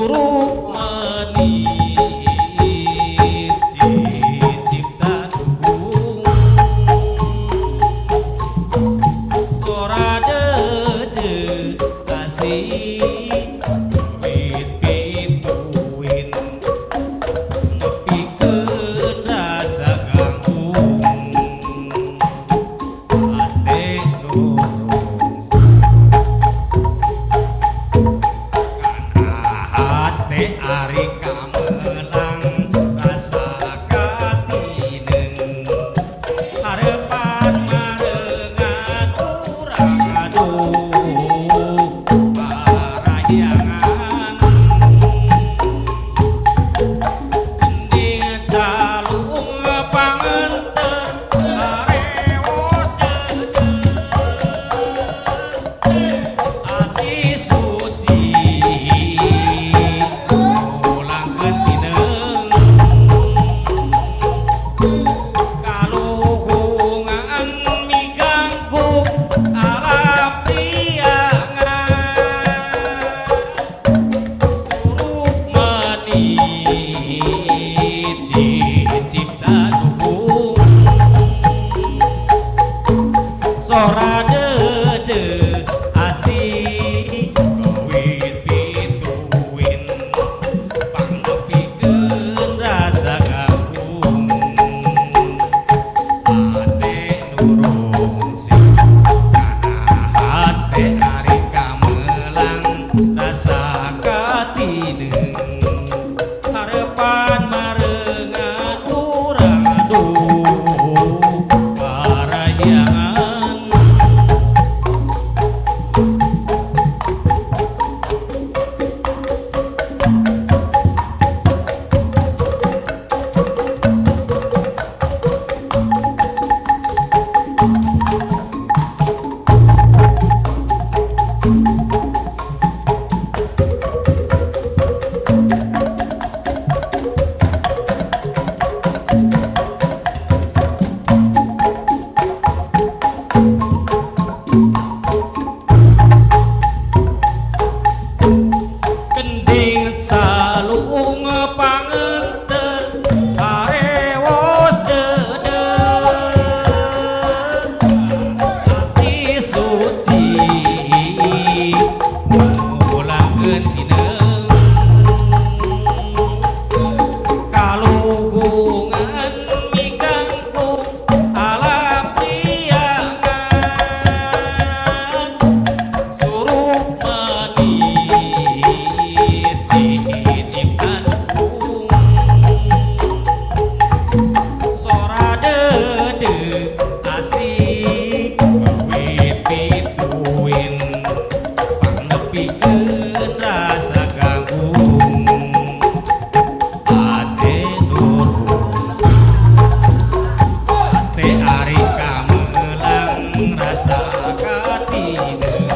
suruh menit cipta tubuh sora dede kasih wit pituin nepikeun rasa ganggung ate nurung hate ari kamelang rasa katineng harepan marengan urang aduh parahyangan ning calung pangenter arewos asih suci ulang ketineng kaluhungan miganggu alam priangan suruh menit cipta tubuh sora dede asih wit pituin pangnepikeun rasa ganggung ate nurung sing hate ari kamelang rasa katineng harepan marengan urang aduh parahyangan kending salung pangenter arewos dede asih suci ulang ketineng kaluhungan miganggu alam priangan suruh menit cipta tubuh sora dede asih wit pituin pangnepikeun rasa ganggung ate nurung ate ari kamelang rasa katineng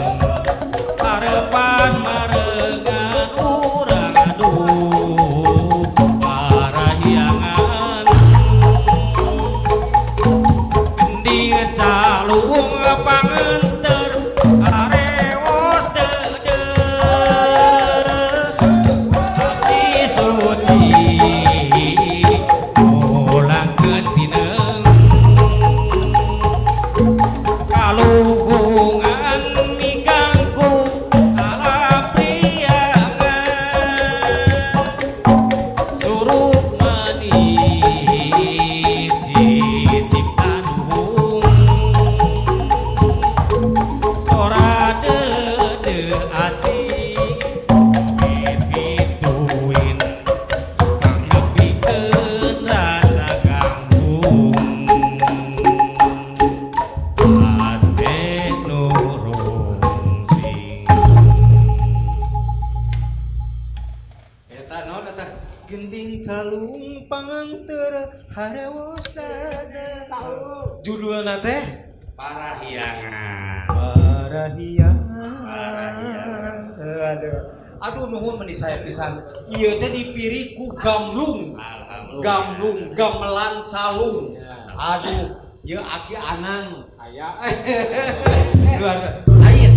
harepan marengan urang aduh parahyangan kending calung pangenter arewos dede asih suci ulang ketineng kaluhungan miganggu alam priangan suruh menit cipta tubuh sora dede asih wit pituin pangnepikeun rasa ganggung ate nurung sing Eta naon eta gending calung panganteur harewos dada. Judulna teh parahyangan Parahyangan. Aduh nuhun meuni saya pisan. Ieu teh dipiri ku gamlung. Gamlung, gamelan calung. Aduh, ieu aki anang aya. Luar lain.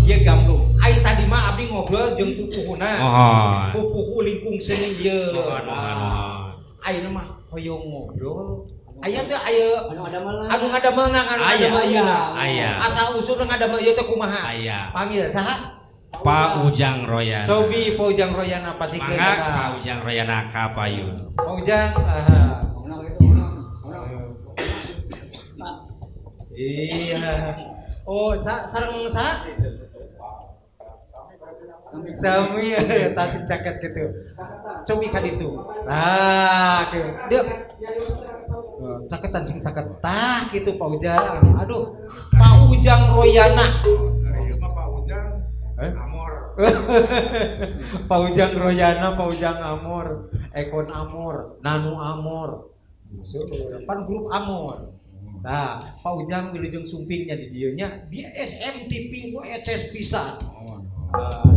Ieu gamlung. ai tadi mah abdi ngobrol jeung pupuhuna. Mohon. Pupuhu lingkung seni ieu. Mohon. Ayeuna mah hoyong ngobrol. Aya teh aya anu ngadamelna anu Aya. ngadamel ayeuna. Aya. Asal usulna ngadamel ieu teh kumaha? Aya. Panggil saha? Pak Ujang Royana. Sobi Pak Ujang Royana pasikeun Mangga eta. Pak Ujang Royana kapayun. Pak Ujang, iya. Oh, sareng sa? Sami tasik jaket gitu. Cobi ka ditu. Nah, kieu. Dia caketan sing caket tah gitu Pak Ujang. Aduh, Pak Ujang Royana. Ieu mah Pak Ujang Amor. Pak Ujang Royana, Pak Ujang Amor, Ekon Amor, Nanu Amor. Pan grup Amor. Nah, Pak Ujang wilujeng sumpingnya di dieu nya di SMTV ECS pisan.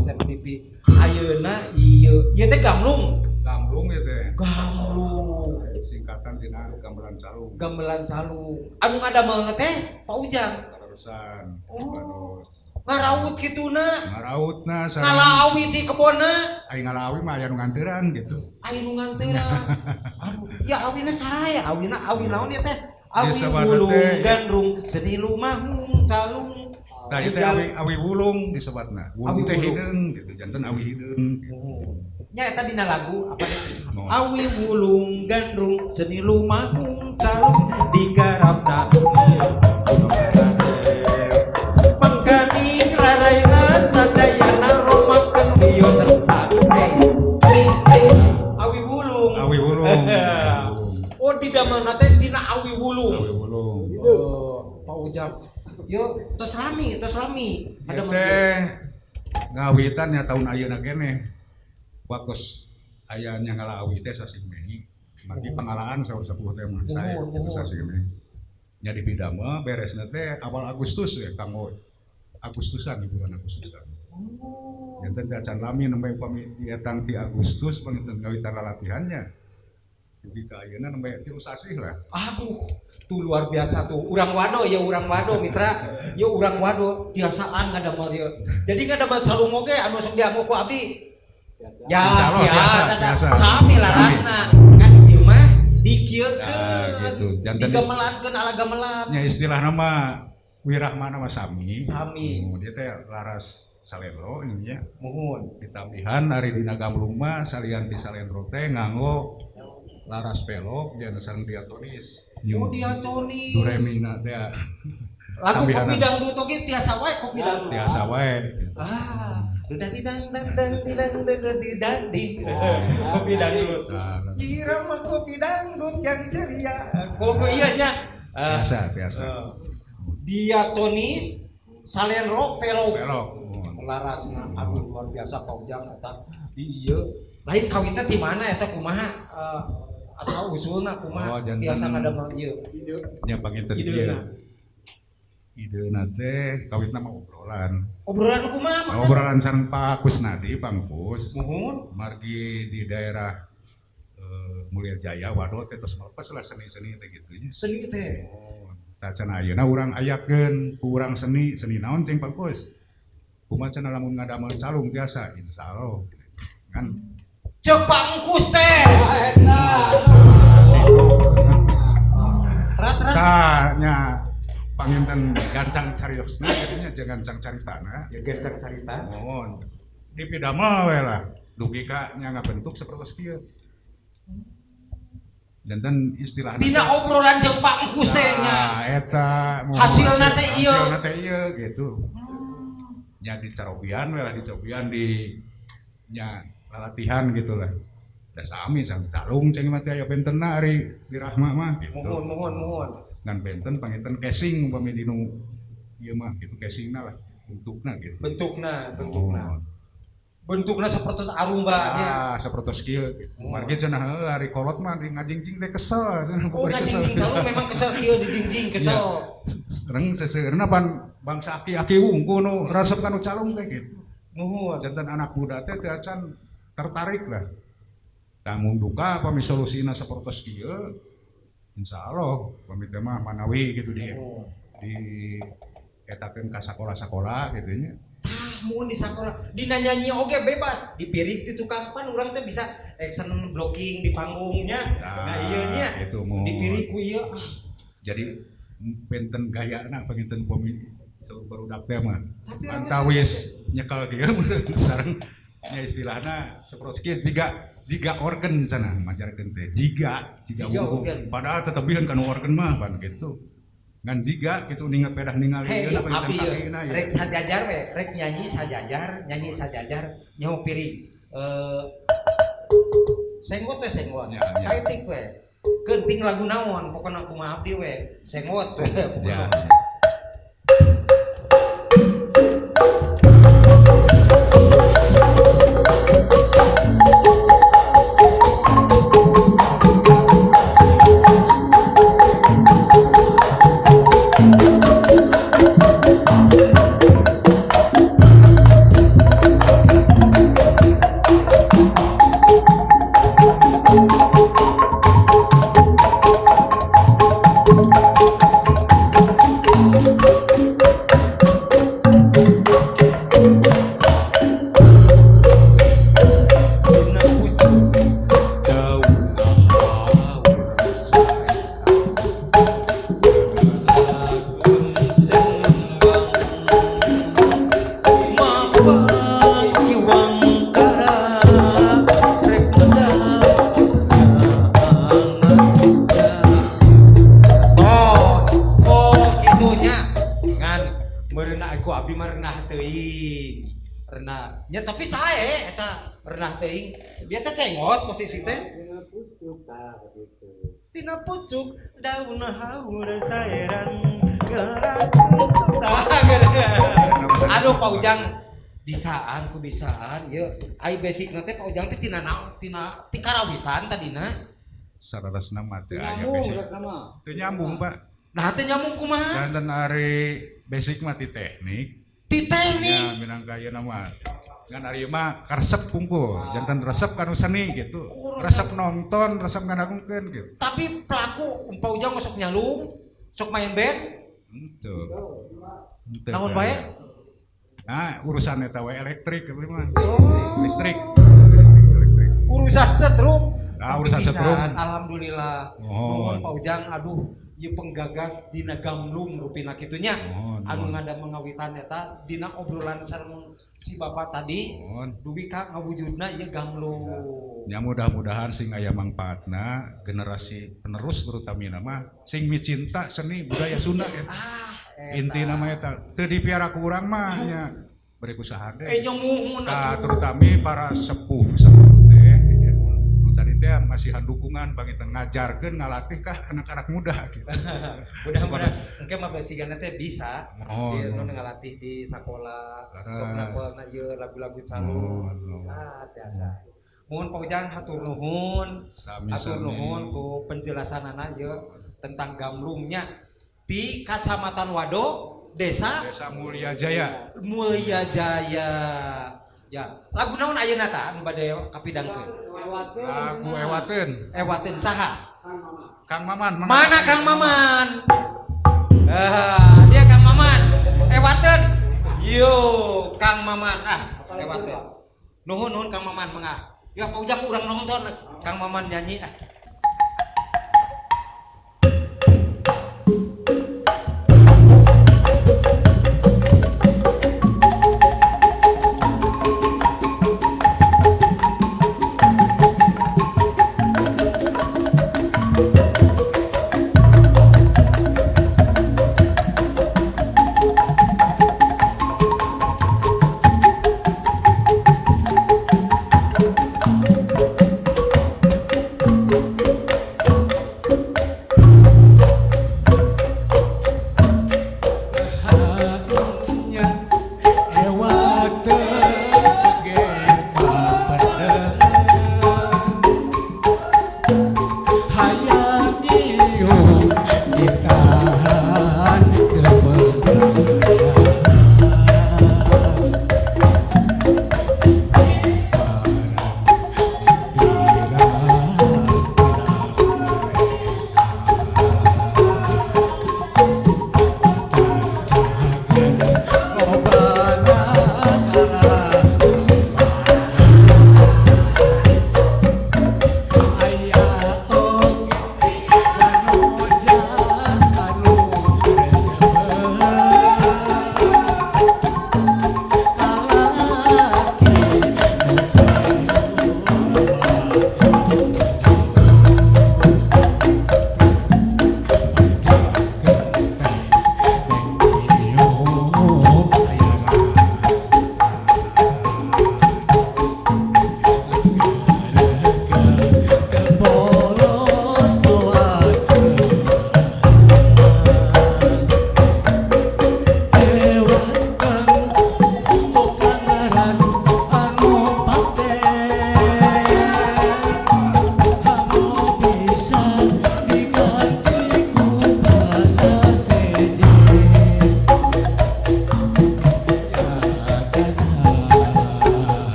SMTV ayeuna ieu teh gamlung. Gamblung ya teh. Gamlung. Singkatan dina gamelan calung. Gamelan calung. Anu ngadamelna teh Pak Ujang. Terusan. Oh. Ngaraut kituna. Ngarautna Ngalawi di kebonna. Ai ngalawi mah aya nu nganteuran gitu. Ayo nu nganteuran. Aduh, ya awina saraya, awi naon ya teh? Awi Disebut bulung teh, gandrung, seni lumahung calung. Tadi teh awi bulung disebutna. Bulung teh hideung gitu, janten awi hideung. Nya eta dina lagu apa teh? No. Awi bulung gandrung, seni lumahung calung digarapna. Mangkani rarayna sadayana romakeun wiyosan sate. Awi bulung. Awi bulung. Oh di damanna teh dina awi bulung. Awi bulung. Oh, Pak Ujang. Yo, tos rami. Ada teh ngawitan ya tahun ayeuna keneh. Wakos aya nya ngalawi teh sasih Mei. Maki pangalaan sapuh teh mah saya sasih Mei. Nya di bidama beresna teh awal Agustus ya kanggo Agustusan di bulan Agustusan. Janten teh acan lami nembe upami datang ti Agustus panginten ngawitan latihannya. Dugi ka ayeuna nembe 3 sasih lah. Aduh, tuh luar biasa tuh. Urang wado mitra. Ya urang wado biasaan ngadamel ieu. Jadi ngadamel calung oge anu sok dianggo ku abdi. Ya, biasa. Sami larasna. Kan ieu mah dikieukeun. Nah, gitu. Janten digamelankeun ala gamelan. nya istilahna mah wirahmana mah sami. Dia teh laras salendro ininya. Muhun. Ditambihan ari dina gamlung mah salian ti salendro teh nganggo laras pelok jeung sareng diatonis. Oh diatonis. Duremina teh. Lagu kopi dangdut oge tiasa wae kopi dangdut. Tiasa wae. Didang kopi dangdut. Irama kopi dangdut yang ceria. Kopi iya nya. Biasa. Diatonis, salendro, pelok. Larasna, aduh luar biasa Pak Ujang eta. Iya. Lain kawinna di mana eta kumaha? Asal usulna kumaha? Tiasa ngadamel ieu. Nya panginten ieu. Ideuna teh kawitna mah obrolan. Obrolan kumaha maksudna? Obrolan sareng Pak Kusnadi, Pangpus. Muhun. Margi di daerah Mulia Jaya, waduh teh tos malepas lah seni-seni teh gitu nya. Seni teh. Tacan ayeuna urang ayakeun ku urang seni naon cing Pangpus. Kumaha cenah lamun ngadamel calung tiasa insyaallah. Kan Cek Pangkus teh. Ras. Tanya panginten gancang cariosna katanya jeung gancang caritana. Ya gancang carita. Mohon. Di pidamel we lah. Dugi ka nya ngabentuk sapertos kieu. Janten istilahna Dina obrolan jeung Pangkus teh nya. Nah, eta Hasilna teh ieu. Hasilna teh ieu gitu. Nya di carobian we lah, di cobian di nya latihan gitu lah. Da sami sang calung ceng mah teh aya bentenna ari di Rahma mah gitu. Mohon. Ngan benten panginten casing upami dinu ieu mah gitu casingna lah bentukna gitu. Bentukna sapertos arumba nya. Sapertos kieu. Margi cenah ari kolot mah di ngajingjing teh kesel cenah. Oh ngajingjing calung memang kesel kieu dijingjing kesel. Sereng seseueurna bangsa aki-aki wungku nu resep kanu calung teh gitu. Nuhun. Janten anak muda teh acan tertarik lah. Tanggung duka pami solusina sapertos kieu. Insyaallah pami teh mah manawi gitu di etakeun ka sakola-sakola gitu nya. mun di sakola dina nyanyi oge bebas dipirik ti tukang pan urang teh bisa action blocking di panggungnya nah ieu nya itu mau dipirik ku ieu jadi benten gayana panginten pemilik barudak teh mah antawis nyekel dia sareng nya istilahna seproski jika organ sana majarkeun teh jika organ. padahal tetapihan kan organ mah pan gitu ngan jika gitu ningal pedah ningali hey, ieu abi ya. rek sajajar we rek nyanyi sajajar nyaho piring senggot we senggot Ya. saeutik we kenting lagu naon pokona kumaha abdi we senggot we Ya. nya tapi sae eta renah teuing dia teh sengot posisi teh dina pucuk daun haur saeran aduh Pak Ujang bisaan ieu ai basicna teh Pak Ujang teh tina ti karawitan tadina Sararasna mah teu aya basic teu nyambung Pak nah teh nyambung kumaha dan ari basic mah ti teknik ti teknik ya minangka ieu nama ngan ari mah karesep pungkul jantan resep kanu seni gitu resep nonton resep ngadangkeun gitu tapi pelaku Pak Ujang sok nyalung sok main band henteu naon bae nah urusan eta we elektrik abdi mah listrik urusan setrum urusan setrum alhamdulillah nuhun Pak Ujang aduh ieu penggagas dina gamlung rupina kitunya anu ngada mengawitan eta dina obrolan sareng si Bapak tadi duwi ka ngawujudna ieu gamlung ya mudah-mudahan sing aya mangpaatna generasi penerus terutamina mah sing micinta seni budaya Sunda ya intina mah eta teu dipiara ku urang mah nya bari usaha deui nyamuhun terutami para sepuh teh tadi teh masih dukungan bangitan ngajarkeun ngalatih kah anak-anak muda gitu. Mudah-mudahan engke mah basigana teh bisa ngalatih di sakola sok nakolna ieu lagu-lagu calu biasa. Mohon Pak Ujang hatur nuhun ku penjelasanana ieu tentang gamlungnya di Kacamatan Wado Desa Mulya Jaya ya lagu naon ayeuna ta anu bade kapidangkeun lagu ewateun saha Kang Maman mana Kang Maman dia Kang Maman ewateun yo Kang Maman ewateun nuhun Kang Maman mangga ya Pak Ujang urang nonton Kang Maman nyanyi